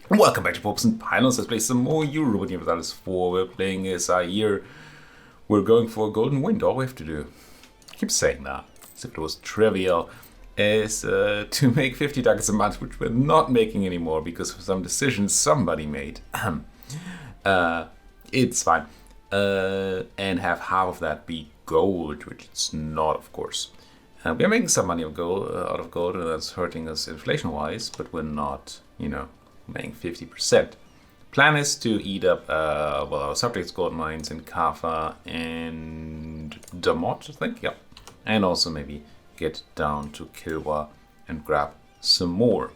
Welcome back to Popes and Pilots. Let's play some more Europa Universalis IV. We're playing as year. We're going for a golden wind. All we have to do, I keep saying that, as if it was trivial, is to make 50 ducats a month, which we're not making anymore because of some decisions somebody made. It's fine. And have half of that be gold, which it's not, of course. We're making some money out of gold, and that's hurting us inflation-wise, but we're not, making 50%. Plan is to eat up our subjects' gold mines in Kaffa and Damot, I think, yeah. And also maybe get down to Kilwa and grab some more.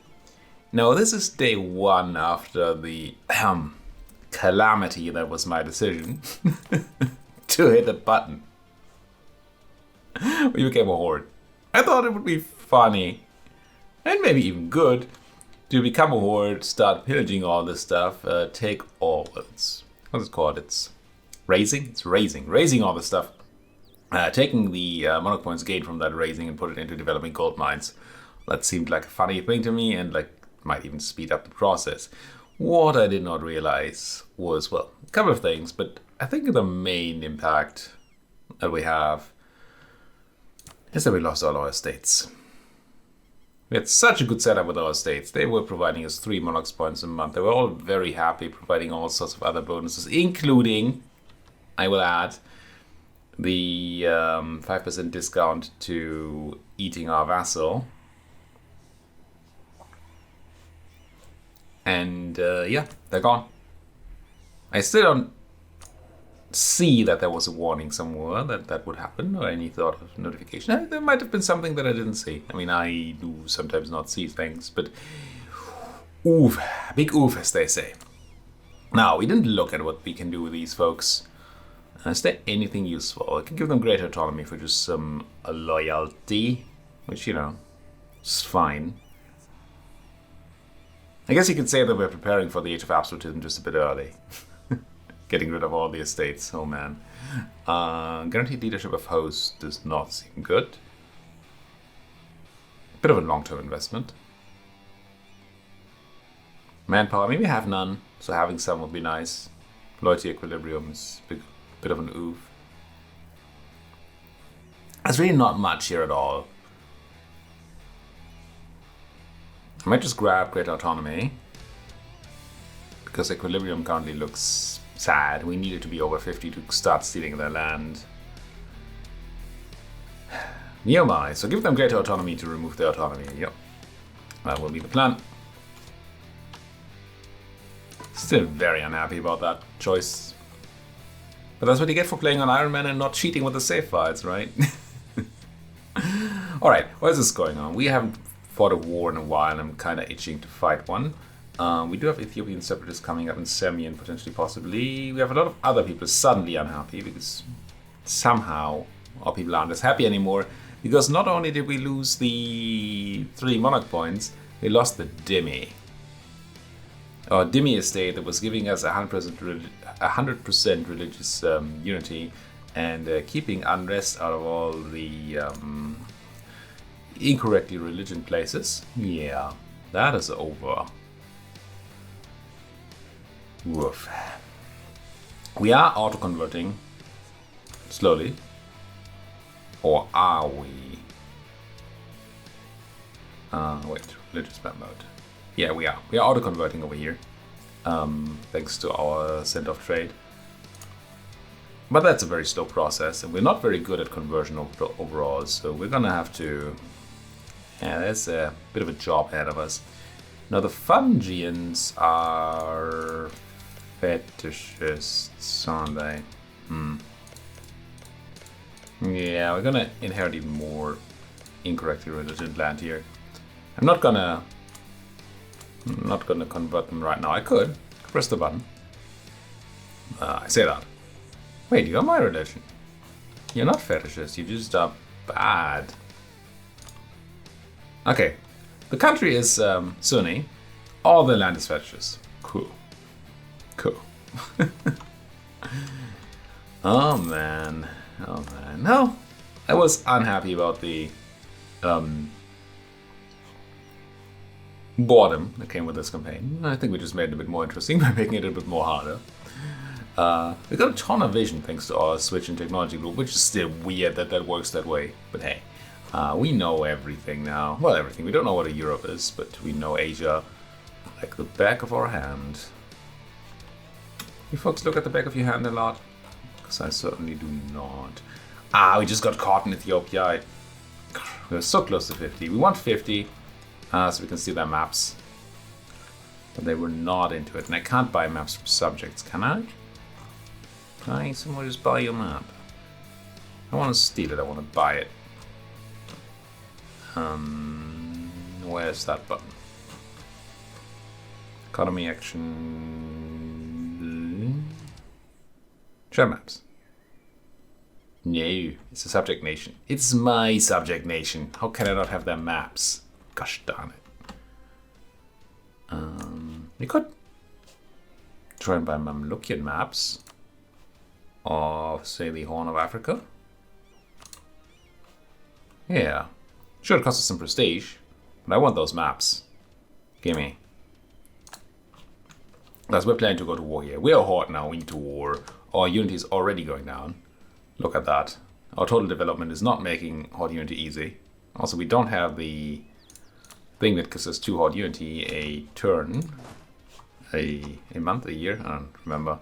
Now, this is day one after the calamity that was my decision to hit a button. We became a horde. I thought it would be funny, and maybe even good, to become a horde, start pillaging all this stuff, take all, what's it called? It's raising? It's raising all this stuff, taking the monarch points gained from that raising and put it into developing gold mines. That seemed like a funny thing to me, and might even speed up the process. What I did not realize was, well, a couple of things, but I think the main impact that we have is that we lost all our estates. We had such a good setup with our estates. They were providing us 3 monarchs points a month. They were all very happy, providing all sorts of other bonuses, including, I will add, the 5% discount to eating our vassal. And yeah, they're gone. I still don't see that there was a warning somewhere that would happen or any sort of notification. There might have been something that I didn't see. I mean, I do sometimes not see things, but oof, big oof, as they say. Now, we didn't look at what we can do with these folks. Is there anything useful? I can give them greater autonomy for just some loyalty, which, is fine. I guess you could say that we're preparing for the Age of Absolutism just a bit early. Getting rid of all the estates, oh man. Guaranteed leadership of hosts does not seem good. Bit of a long-term investment. Manpower, maybe have none, so having some would be nice. Loyalty equilibrium is a bit of an oof. There's really not much here at all. I might just grab greater autonomy, because equilibrium currently looks sad. We need it to be over 50 to start stealing their land. Neomai, so give them greater autonomy to remove their autonomy. Yep, that will be the plan. Still very unhappy about that choice. But that's what you get for playing on Iron Man and not cheating with the save files, right? Alright, what is this going on? We haven't fought a war in a while, and I'm kind of itching to fight one. We do have Ethiopian separatists coming up in Semian, potentially, possibly. We have a lot of other people suddenly unhappy because somehow our people aren't as happy anymore. Because not only did we lose the 3 monarch points, we lost the Dhimmi. Our Dhimmi estate that was giving us 100% religious unity and keeping unrest out of all the incorrectly religion places. Yeah, that is over. Woof. We are auto-converting slowly. Or are we? Wait, religious map mode. Yeah, we are. We are auto-converting over here. Thanks to our send-off trade. But that's a very slow process, and we're not very good at conversion overall, so we're gonna have to... Yeah, there's a bit of a job ahead of us. Now, the Fungians are fetishists, aren't they? Yeah, we're gonna inherit even more incorrectly religious land here. I'm not gonna convert them right now. I could press the button. I say that. Wait, you're my religion. You're not fetishist. You just are bad. Okay, the country is Sunni. All the land is fetishist. Cool. Oh man. No, I was unhappy about the boredom that came with this campaign. I think we just made it a bit more interesting by making it a bit more harder. We got a ton of vision thanks to our switch in technology group, which is still weird that that works that way. But hey, we know everything now. Well, everything. We don't know what a Europe is, but we know Asia like the back of our hand. You folks look at the back of your hand a lot? Because I certainly do not. We just got caught in Ethiopia. We're so close to 50. We want 50, so we can see their maps. But they were not into it. And I can't buy maps from subjects, can I? Can I someone just buy your map? I want to steal it, I want to buy it. Where's that button? Economy action. Share maps. No, it's a subject nation. It's my subject nation. How can I not have their maps? Gosh darn it. We could try and buy Mamlukian maps of, say, the Horn of Africa. Yeah. Sure, it costs us some prestige, but I want those maps. Gimme. Because we're planning to go to war here. We're a horde now, we need to war. Our unity is already going down. Look at that. Our total development is not making horde unity easy. Also, we don't have the thing that gives us 2 horde unity a turn. A month, a year, I don't remember.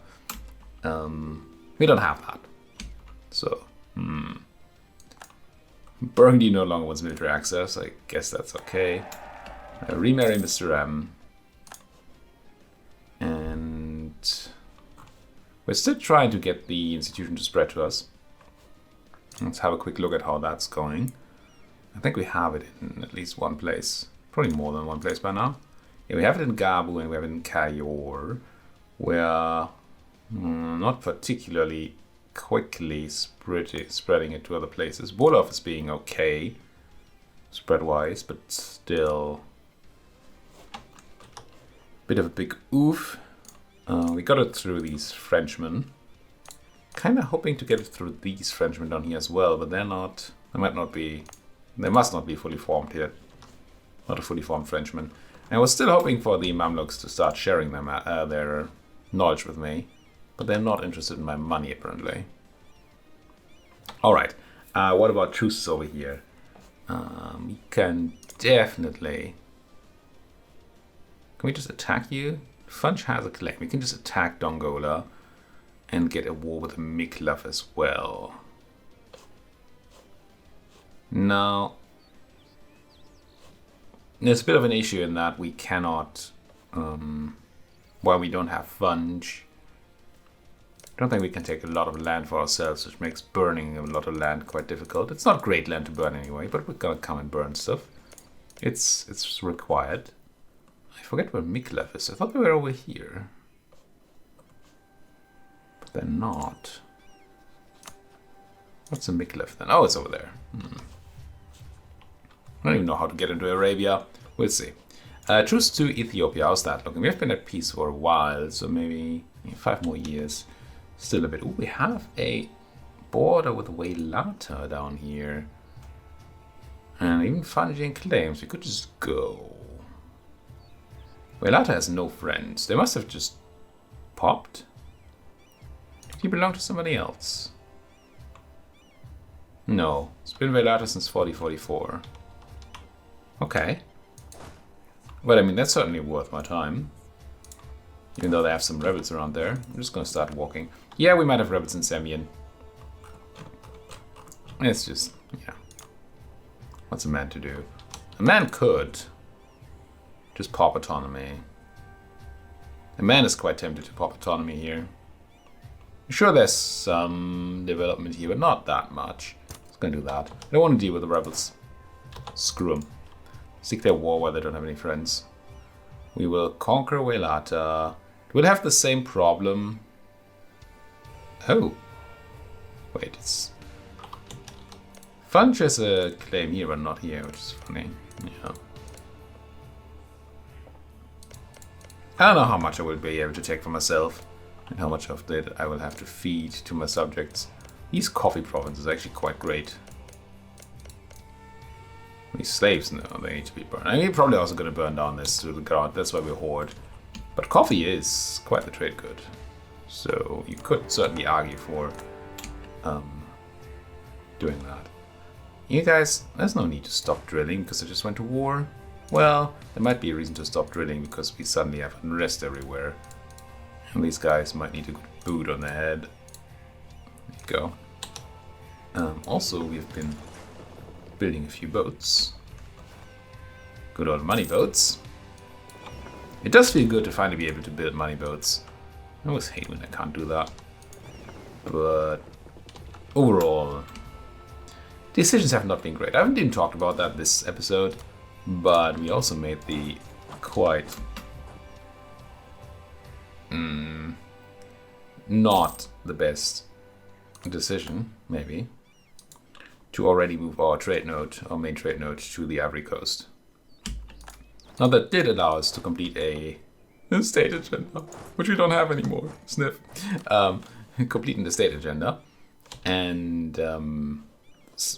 We don't have that. So, Burgundy no longer wants military access. I guess that's okay. Remarry Mr. M. And we're still trying to get the institution to spread to us. Let's have a quick look at how that's going. I think we have it in at least one place. Probably more than one place by now. Yeah, we have it in Gabu and we have it in Kayor. We're not particularly quickly spreading it to other places. Wolof is being okay, spread-wise, but still a bit of a big oof. We got it through these Frenchmen. Kind of hoping to get it through these Frenchmen down here as well, but they're not. They might not be. They must not be fully formed here. Not a fully formed Frenchman. And I was still hoping for the Mamluks to start sharing their knowledge with me, but they're not interested in my money apparently. All right. What about truces over here? We can definitely. Can we just attack you? Funch has a claim. We can just attack Dongola and get a war with Miklaf as well. Now, there's a bit of an issue in that we cannot, while we don't have Funch, I don't think we can take a lot of land for ourselves, which makes burning a lot of land quite difficult. It's not great land to burn anyway, but we're gonna come and burn stuff. It's required. I forget where Miklaf is. I thought they were over here. But they're not. What's the Miklaf then? Oh, it's over there. I don't even know how to get into Arabia. We'll see. Truce to Ethiopia. How's that looking? We have been at peace for a while, so maybe 5 more years. Still a bit. Ooh, we have a border with Wailata down here. And even Fangian claims. We could just go. Wailata has no friends. They must have just popped. Did he belong to somebody else? No. It's been Wailata since 4044. Okay. Well, I mean, that's certainly worth my time. Even though they have some rebels around there. I'm just gonna start walking. Yeah, we might have rebels in Semyon. It's just, yeah. What's a man to do? A man could just pop autonomy. A man is quite tempted to pop autonomy here. I'm sure there's some development here, but not that much. It's gonna do that. I don't want to deal with the rebels. Screw them. Seek their war while they don't have any friends. We will conquer Wailata. We'll have the same problem. Oh. Wait, it's... Funch has a claim here, but not here, which is funny. Yeah. I don't know how much I will be able to take for myself. And how much of it I will have to feed to my subjects. These coffee provinces are actually quite great. These slaves, no, they need to be burned. I mean, we're probably also going to burn down this to the ground. That's why we're hoard. But coffee is quite the trade good. So you could certainly argue for doing that. You guys, there's no need to stop drilling because I just went to war. Well, there might be a reason to stop drilling because we suddenly have unrest everywhere. And these guys might need a good boot on the head. There you go. Also, we've been building a few boats. Good old money boats. It does feel good to finally be able to build money boats. I always hate when I can't do that. But overall, decisions have not been great. I haven't even talked about that this episode, but we also made the quite not the best decision, maybe, to already move our trade node, our main trade node, to the Ivory Coast. Now that did allow us to complete a state agenda, which we don't have anymore. Sniff. Completing the state agenda, and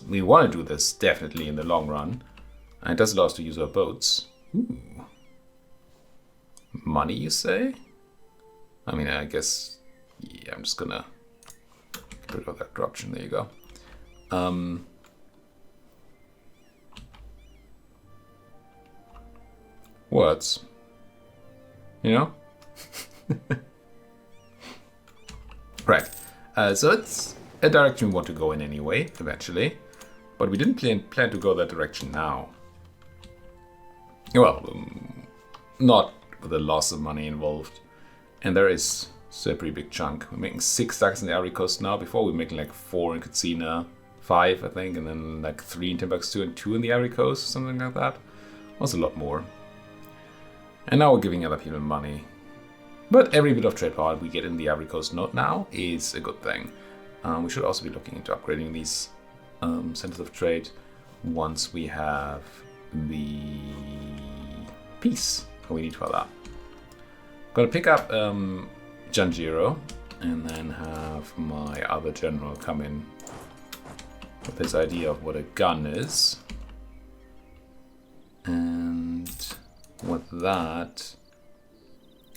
we want to do this definitely in the long run. And it does allow us to use our boats. Ooh. Money, you say? I mean, I guess, yeah, I'm just gonna get rid of that corruption. There you go. Words. You know? Right. So it's a direction we want to go in anyway, eventually. But we didn't plan to go that direction now. Well, not with the loss of money involved. And there is still a pretty big chunk. We're making 6 stacks in the Ivory Coast now. Before we were making like 4 in Katsina, 5 I think, and then like 3 in Timbuktu and 2 in the Ivory Coast, something like that. It was a lot more. And now we're giving other people money. But every bit of trade power we get in the Ivory Coast node now is a good thing. We should also be looking into upgrading these centers of trade once we have the peace we need for that. I'm gonna pick up Janjiro and then have my other general come in with this idea of what a gun is. And with that,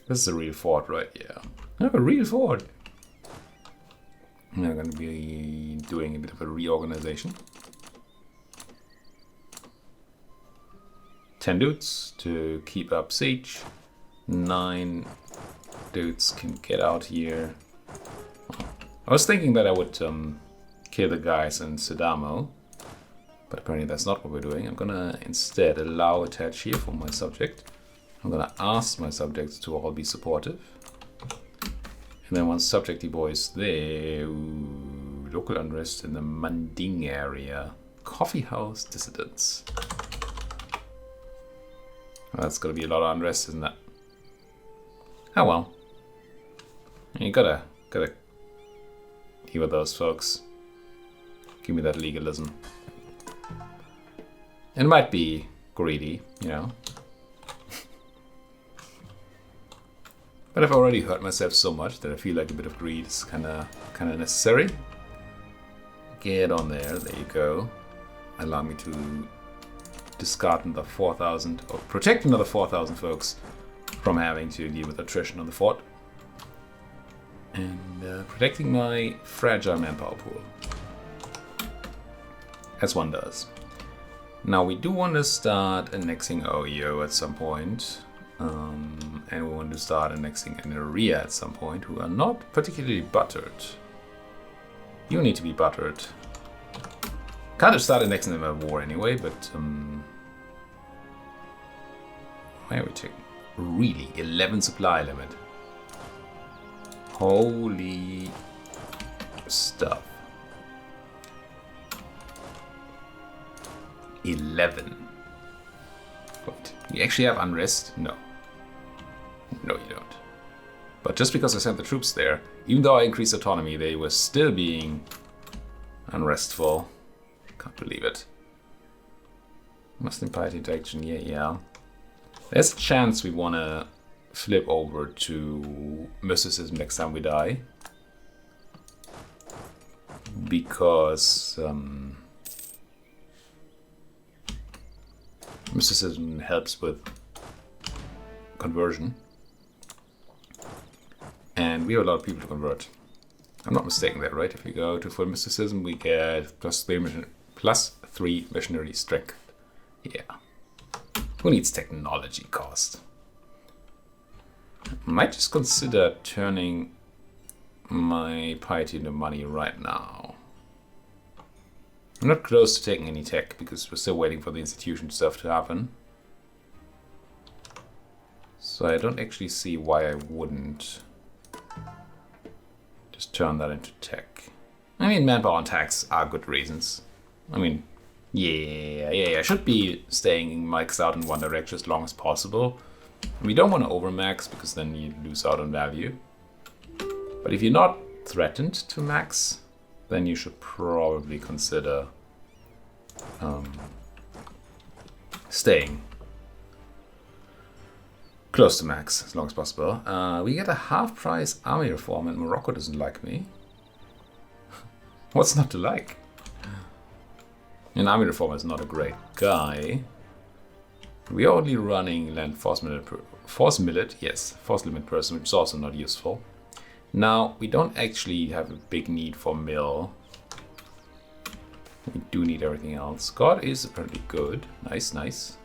this is a real fort, right? Yeah. I have a real fort. I'm going to be doing a bit of a reorganization. 10 dudes to keep up siege. 9 dudes can get out here. I was thinking that I would kill the guys in Sedamo, but apparently that's not what we're doing. I'm gonna instead allow attach here for my subject. I'm gonna ask my subjects to all be supportive. And then once subjecty boys there, ooh, local unrest in the Manding area. Coffee house dissidents. Well, that's gonna be a lot of unrest, isn't it? Oh well. You gotta deal with those folks. Give me that legalism. It might be greedy, you know. But I've already hurt myself so much that I feel like a bit of greed is kinda necessary. Get on there, there you go. Allow me to discard another 4,000, or protect another 4,000 folks from having to deal with attrition on the fort. And protecting my fragile manpower pool. As one does. Now we do want to start annexing OEO at some point. And we want to start annexing Anaria at some point, who are not particularly buttered. You need to be buttered. Kind of start annexing them at war anyway, but why are we taking? Really? 11 supply limit. Holy stuff. 11. What? You actually have unrest? No. No, you don't. But just because I sent the troops there, even though I increased autonomy, they were still being unrestful. Can't believe it. Muslim piety interaction, yeah. There's a chance we want to flip over to mysticism next time we die. Mysticism helps with conversion. And we have a lot of people to convert. I'm not mistaken there, right? If we go to full mysticism, we get plus 3 missionary strength. Yeah. Who needs technology cost? Might just consider turning my piety into money right now. I'm not close to taking any tech because we're still waiting for the institution stuff to happen. So I don't actually see why I wouldn't just turn that into tech. I mean, manpower and tax are good reasons. I mean, yeah, I should be staying maxed out in one direction as long as possible. We don't want to overmax because then you lose out on value. But if you're not threatened to max, then you should probably consider staying close to max as long as possible. We get a half-price army reform and Morocco doesn't like me. What's not to like? An army reformer is not a great guy. We are only running land force limit person, which is also not useful. Now, we don't actually have a big need for mill. We do need everything else. God is apparently good. Nice.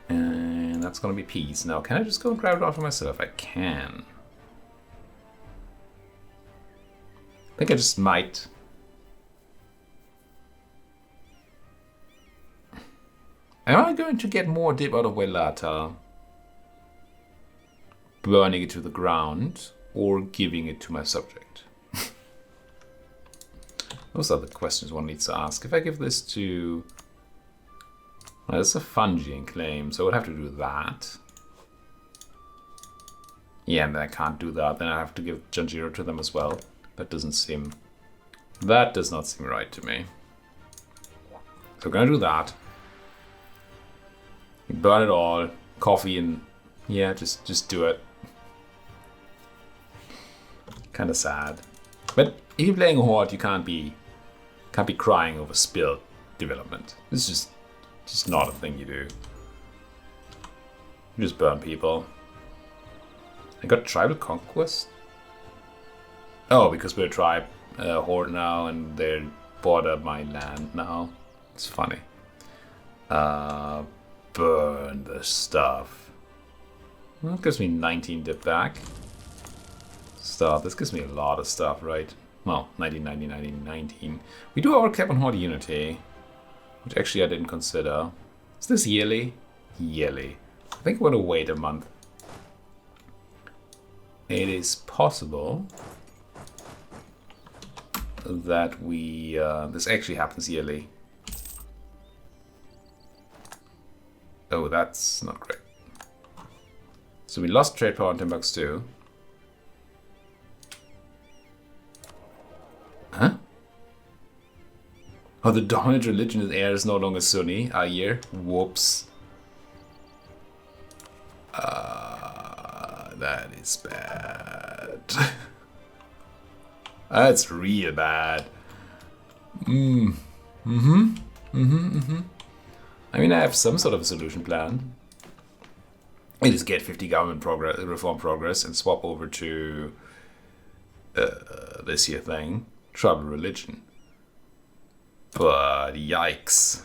And that's gonna be peace. Now, can I just go and grab it off for myself? I can. I think I just might. Am I going to get more dip out of Welata? Burning it to the ground or giving it to my subject? Those are the questions one needs to ask. If I give this to... Well, it's a Fungian claim, so I would have to do that. Yeah, and then I can't do that. Then I have to give Janjiro to them as well. That does not seem right to me. So I'm gonna do that. Burn it all. Coffee and... Yeah, just do it. Kinda sad. But if you're playing a horde, you can't be crying over spilled development. It's just not a thing you do. You just burn people. I got tribal conquest? Oh, because we're a tribe horde now and they border my land now. It's funny. Burn the stuff. Well, that gives me 19 dip back. Stuff. This gives me a lot of stuff, right? Well, 19, 19, 19, 19. We do our cap on horde unity, which actually I didn't consider. Is this yearly? Yearly. I think I'm going to wait a month. It is possible that we... this actually happens yearly. Oh, that's not great. So we lost trade power in Timbuktu. Huh? Oh, the dominant religion in air is no longer Sunni. Ayir. Whoops. That is bad. That's real bad. I mean, I have some sort of a solution plan. I just get 50 government reform progress and swap over to this here thing. Tribal religion. But yikes.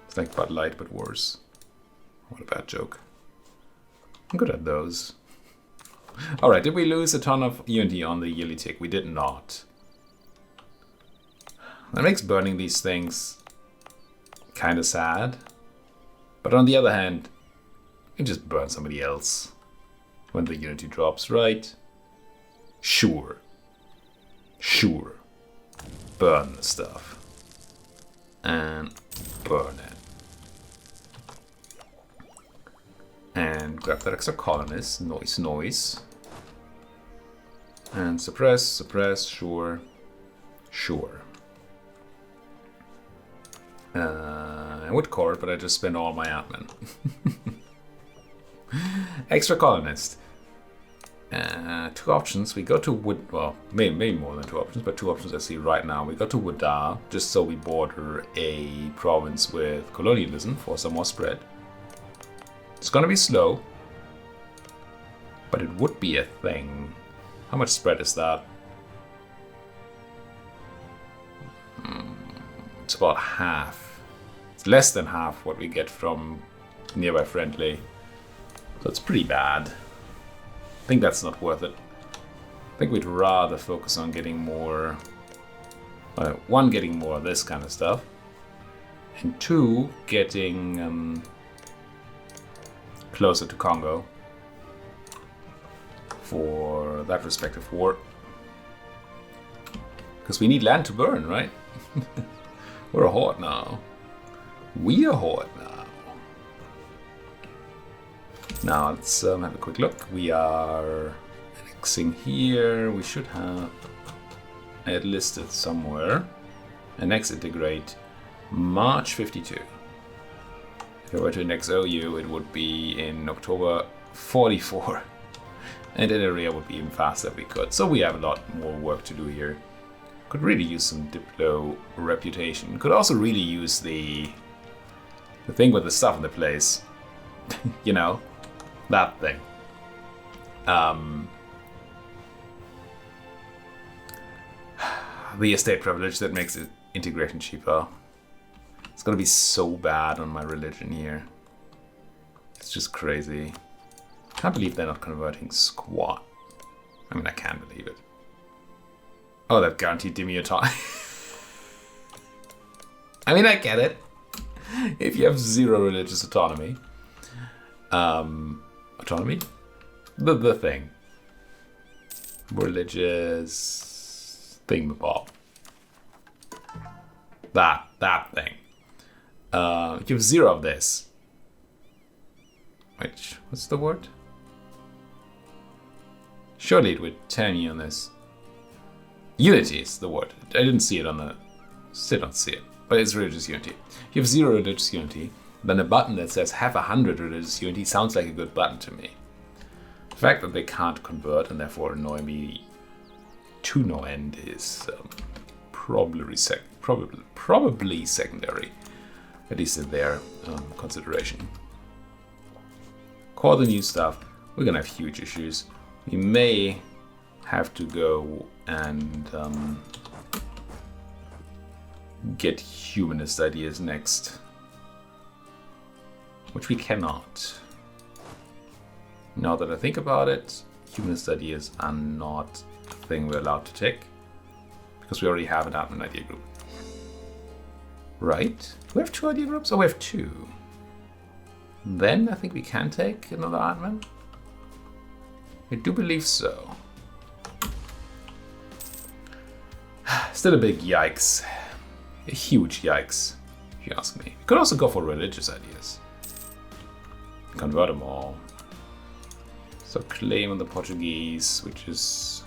It's like Bud Light, but worse. What a bad joke. I'm good at those. Alright, did we lose a ton of unity on the yearly tick? We did not. That makes burning these things kind of sad. But on the other hand, you just burn somebody else when the unity drops, right? Sure. Burn the stuff. And burn it. And grab that extra colonist. Noise. And suppress, sure. I would court, but I just spent all my admin. Extra colonist. Two options. We go to Wood. Well, maybe more than two options, but two options I see right now. We go to Wudar, just so we border a province with colonialism for some more spread. It's gonna be slow, but it would be a thing. How much spread is that? It's about half. It's less than half what we get from nearby friendly. So it's pretty bad. I think that's not worth it. I think we'd rather focus on getting more... one, getting more of this kind of stuff. And two, getting closer to Congo for that respective war. Because we need land to burn, right? We're a horde now. We a horde now. Now let's have a quick look. We are annexing here. We should have it listed somewhere. Annex integrate March 52. If I were to annex OU, it would be in October 44. And in area would be even faster if we could. So we have a lot more work to do here. Could really use some Diplo reputation. Could also really use the thing with the stuff in the place. You know? That thing. The estate privilege that makes it integration cheaper. It's gonna be so bad on my religion here. It's just crazy. Can't believe they're not converting squat. I mean, I can't believe it. Oh, that guaranteed give me a time. I mean, I get it. If you have zero religious autonomy. Autonomy? The thing. Religious thingamabob. That thing. You have zero of this. What's the word? Surely it would turn you on this. Unity is the word. I didn't see it on the... Still don't see it. But it's religious unity. If you have zero religious unity, then a button that says have 100 religious unity sounds like a good button to me. The fact that they can't convert and therefore annoy me to no end is probably secondary. At least in their consideration. Core the new stuff. We're gonna have huge issues. We may have to go and get humanist ideas next. Which we cannot. Now that I think about it, humanist ideas are not a thing we're allowed to take. Because we already have an admin idea group. Right? Do we have 2 idea groups? Oh, we have 2. Then I think we can take another admin. I do believe so. Still a big yikes. A huge yikes, if you ask me. You could also go for religious ideas. Convert them all. So claim on the Portuguese, which is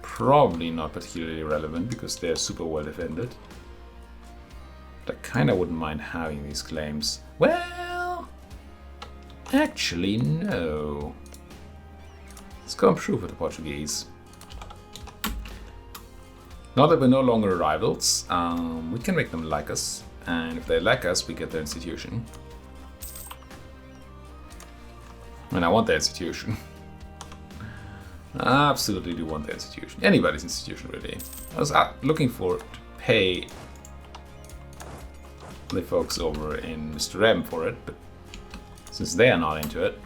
probably not particularly relevant because they're super well defended. But I kind of wouldn't mind having these claims. Well, actually no. Let's go improve with the Portuguese. Now that we're no longer rivals, we can make them like us. And if they like us, we get their institution. And I want their institution. I absolutely do want their institution. Anybody's institution, really. I was looking for to pay the folks over in Mr. M for it, but since they are not into it,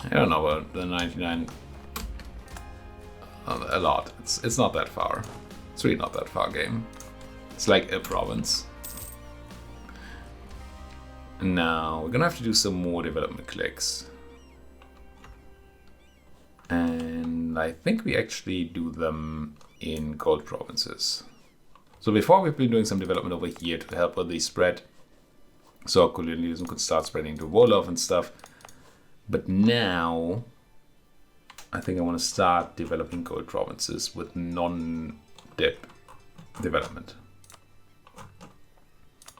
I don't know about the 99. A lot. It's not that far. It's really not that far game. It's like a province. Now we're gonna have to do some more development clicks. And I think we actually do them in gold provinces. So before we've been doing some development over here to help with the spread. So colonialism could start spreading to Wolof and stuff. But now I think I want to start developing gold provinces with non-dip development.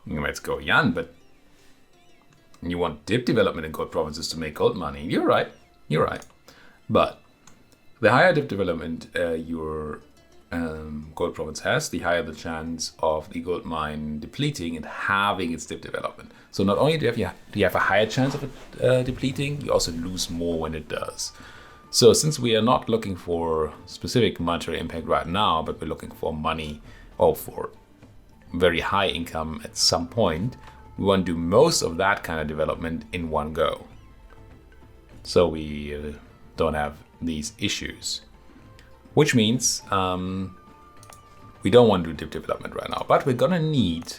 You might go, Jan, but you want dip development in gold provinces to make gold money. You're right. You're right. But the higher dip development your gold province has, the higher the chance of the gold mine depleting and having its dip development. So not only do you have a higher chance of it depleting, you also lose more when it does. So since we are not looking for specific monetary impact right now, but we're looking for money or for very high income at some point, we want to do most of that kind of development in one go. So we don't have these issues. Which means we don't want to do dip development right now, but we're gonna need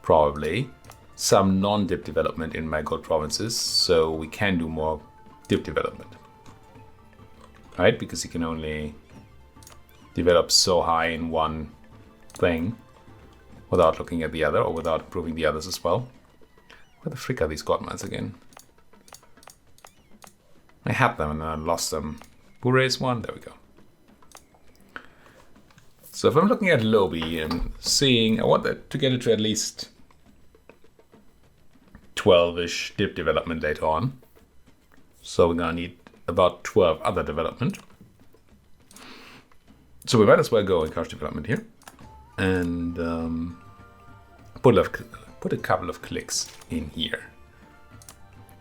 probably some non-dip development in my gold provinces, so we can do more dip development, right? Because you can only develop so high in one thing without looking at the other or without improving the others as well. Where the frick are these gold mines again? I had them and then I lost them. Who raised one? There we go. So if I'm looking at Lobby and seeing, I want that to get it to at least 12-ish dip development later on. So we're gonna need about 12 other development. So we might as well go encourage development here and put a couple of clicks in here.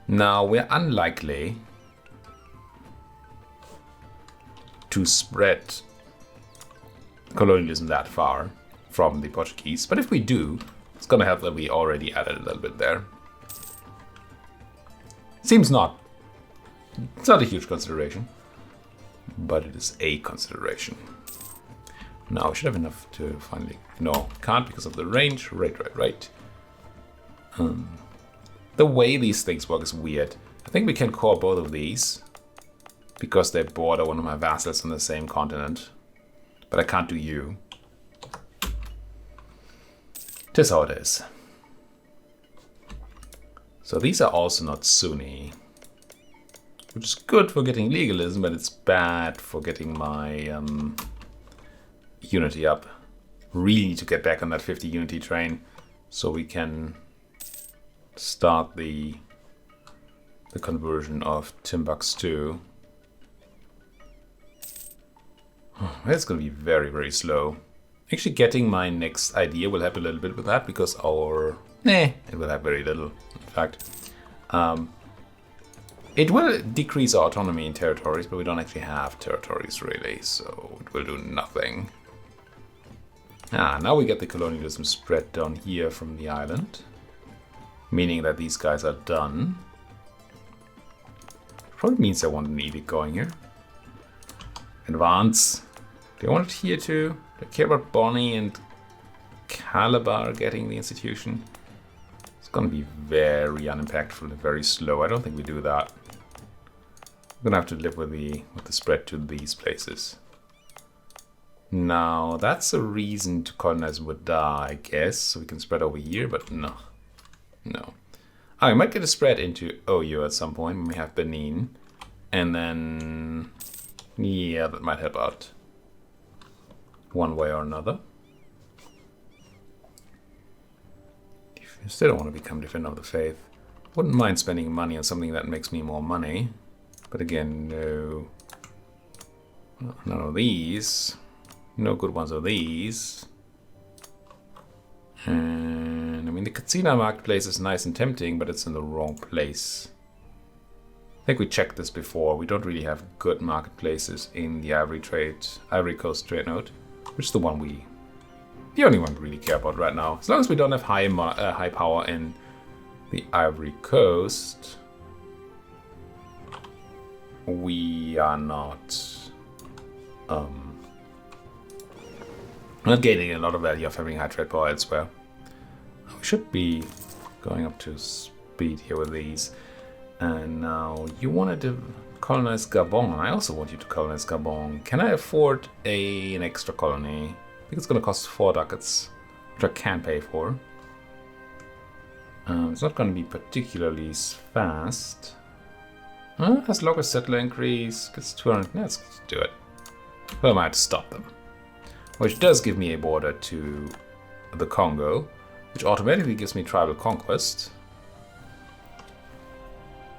Now we're unlikely to spread colonialism that far from the Portuguese, but if we do, it's gonna help that we already added a little bit there. It's not a huge consideration, but it is a consideration. Now we should have enough to finally, no, can't because of the range. Right. The way these things work is weird. I think we can core both of these because they border one of my vassals on the same continent. But I can't do you. Tis how it is. So these are also not Sunni, which is good for getting legalism, but it's bad for getting my unity up. Really need to get back on that 50 unity train so we can start the conversion of Timbuktu. It's going to be very, very slow. Actually, getting my next idea will help a little bit with that because it will have very little, in fact. It will decrease our autonomy in territories, but we don't actually have territories really, so it will do nothing. Now we get the colonialism spread down here from the island, meaning that these guys are done. Probably means I want an edict going here. Advance. Do I want it here too? Do I care about Bonnie and Calabar getting the institution? It's gonna be very unimpactful and very slow. I don't think we do that. We're gonna have to live with the spread to these places. Now that's a reason to colonize Wada, I guess, so we can spread over here, but no. I might get a spread into OU at some point when we have Benin, and then yeah, that might help out one way or another. I still don't want to become Defender of the Faith. Wouldn't mind spending money on something that makes me more money, but again, no. None of these. No good ones of these. And I mean, the Katsina marketplace is nice and tempting, but it's in the wrong place. I think we checked this before. We don't really have good marketplaces in the Ivory Coast trade node, which is the only one we really care about right now. As long as we don't have high power in the Ivory Coast, we are not gaining a lot of value of having high trade power elsewhere. We should be going up to speed here with these. And now you wanted to colonize Gabon. I also want you to colonize Gabon. Can I afford an extra colony? I think it's going to cost 4 ducats, which I can pay for. It's not going to be particularly fast. Has local settler increase? Gets 200. Let's do it. Well, I might stop them. Which does give me a border to the Congo, which automatically gives me tribal conquest,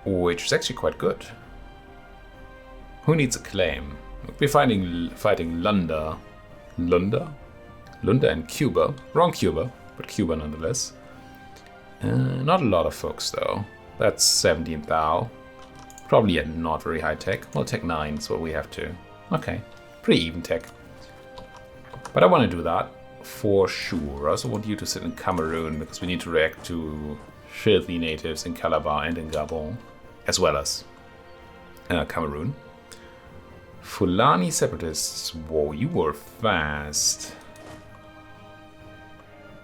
which is actually quite good. Who needs a claim? We'll be fighting Lunda. Lunda? Lunda and Cuba. Wrong Cuba, but Cuba nonetheless. Not a lot of folks though. That's 17 thou. Probably a not very high tech. Well, tech 9 is what we have to. Okay, pretty even tech. But I want to do that for sure. I also want you to sit in Cameroon because we need to react to filthy natives in Calabar and in Gabon, as well as Cameroon. Fulani separatists. Whoa, you were fast.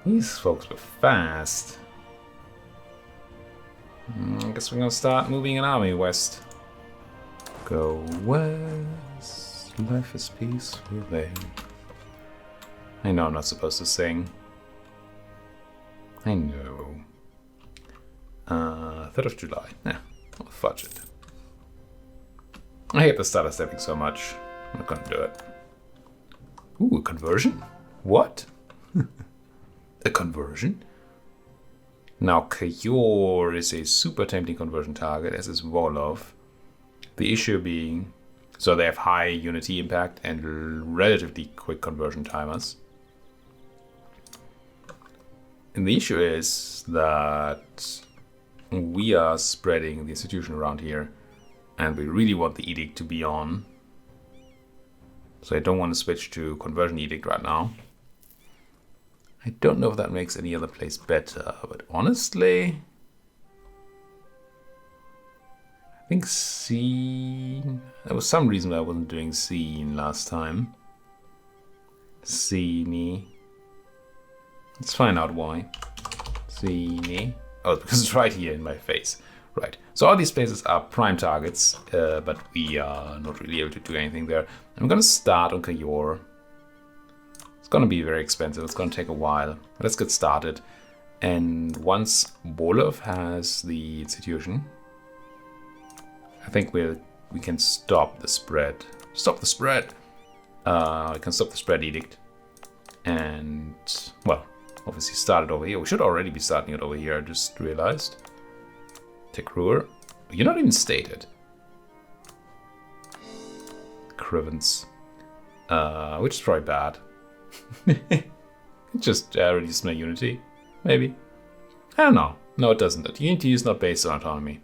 These folks were fast. I guess we're gonna start moving an army west. Go west, life is peaceful there. I know I'm not supposed to sing. I know. 3rd of July. Yeah, I'll fudge it. I hate the starter stepping so much. I'm not gonna do it. Ooh, a conversion? What? A conversion? Now, Kayor is a super tempting conversion target, as is Volov. The issue being, so they have high unity impact and relatively quick conversion timers. And the issue is that we are spreading the institution around here, and we really want the edict to be on. So I don't want to switch to conversion edict right now. I don't know if that makes any other place better, but honestly, I think scene. There was some reason why I wasn't doing scene last time. Scene. Let's find out why. Scene. Oh, because it's right here in my face. Right. So all these places are prime targets, but we are not really able to do anything there. I'm gonna start on Kayor. It's gonna be very expensive. It's gonna take a while. Let's get started. And once Bolov has the institution, I think we can stop the spread. Stop the spread. We can stop the spread edict. And well, obviously start it over here. We should already be starting it over here. I just realized. Tech Ruhr. You're not even stated. Crivens. Which is probably bad. Just reduce my unity, maybe. I don't know. No, it doesn't. Unity is not based on autonomy.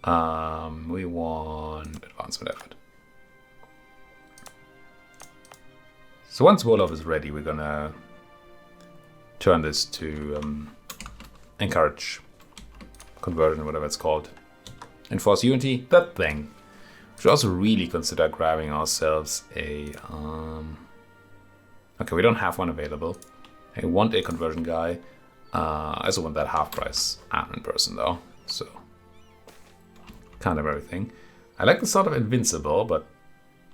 We want advancement effort. So once Wolof is ready, we're gonna turn this to encourage conversion, or whatever it's called. Enforce unity, that thing. We should also really consider grabbing ourselves a okay, we don't have one available. I want a conversion guy. I also want that half price admin person though, so kind of everything. I like the sort of invincible, but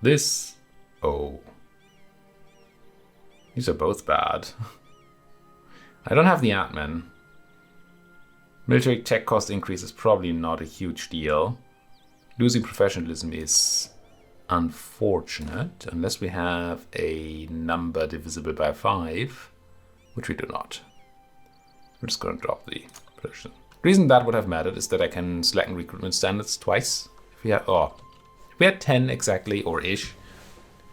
this, oh, these are both bad. I don't have the admin. Military tech cost increase is probably not a huge deal. Losing professionalism is unfortunate, unless we have a number divisible by 5, which we do not. We're just going to drop the prediction. The reason that would have mattered is that I can slacken recruitment standards twice. If we had 10 exactly, or ish,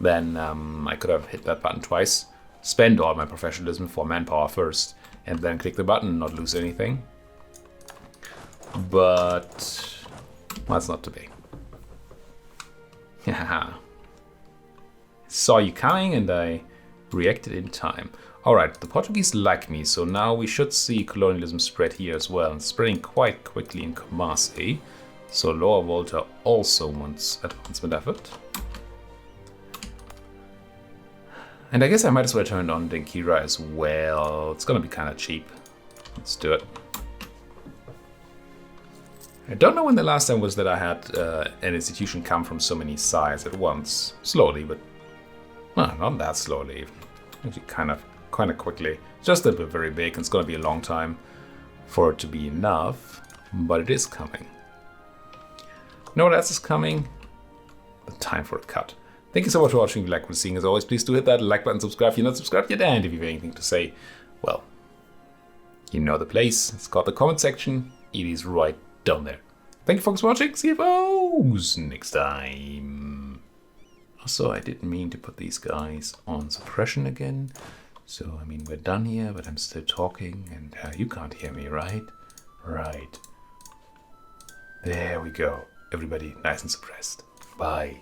then I could have hit that button twice, spend all my professionalism for manpower first, and then click the button and not lose anything. But well, that's not to be. Haha. Saw you coming and I reacted in time. Alright, the Portuguese like me, so now we should see colonialism spread here as well, and spreading quite quickly in Kumasi. So Lower Volta also wants advancement effort. And I guess I might as well turn on Denkira as well. It's gonna be kind of cheap. Let's do it. I don't know when the last time was that I had an institution come from so many sides at once. Slowly, but well, not that slowly. Actually, kind of quickly. Just that we're very big, and it's going to be a long time for it to be enough, but it is coming. You know what else is coming? The time for a cut. Thank you so much for watching. If you like what you're seeing, as always, please do hit that like button, subscribe if you're not subscribed yet, and if you have anything to say, well, you know the place. It's called the comment section. It is right down there. Thank you folks for watching. See you folks next time. Also, I didn't mean to put these guys on suppression again. So, I mean, we're done here, but I'm still talking, and you can't hear me, right? Right. There we go. Everybody nice and suppressed. Bye.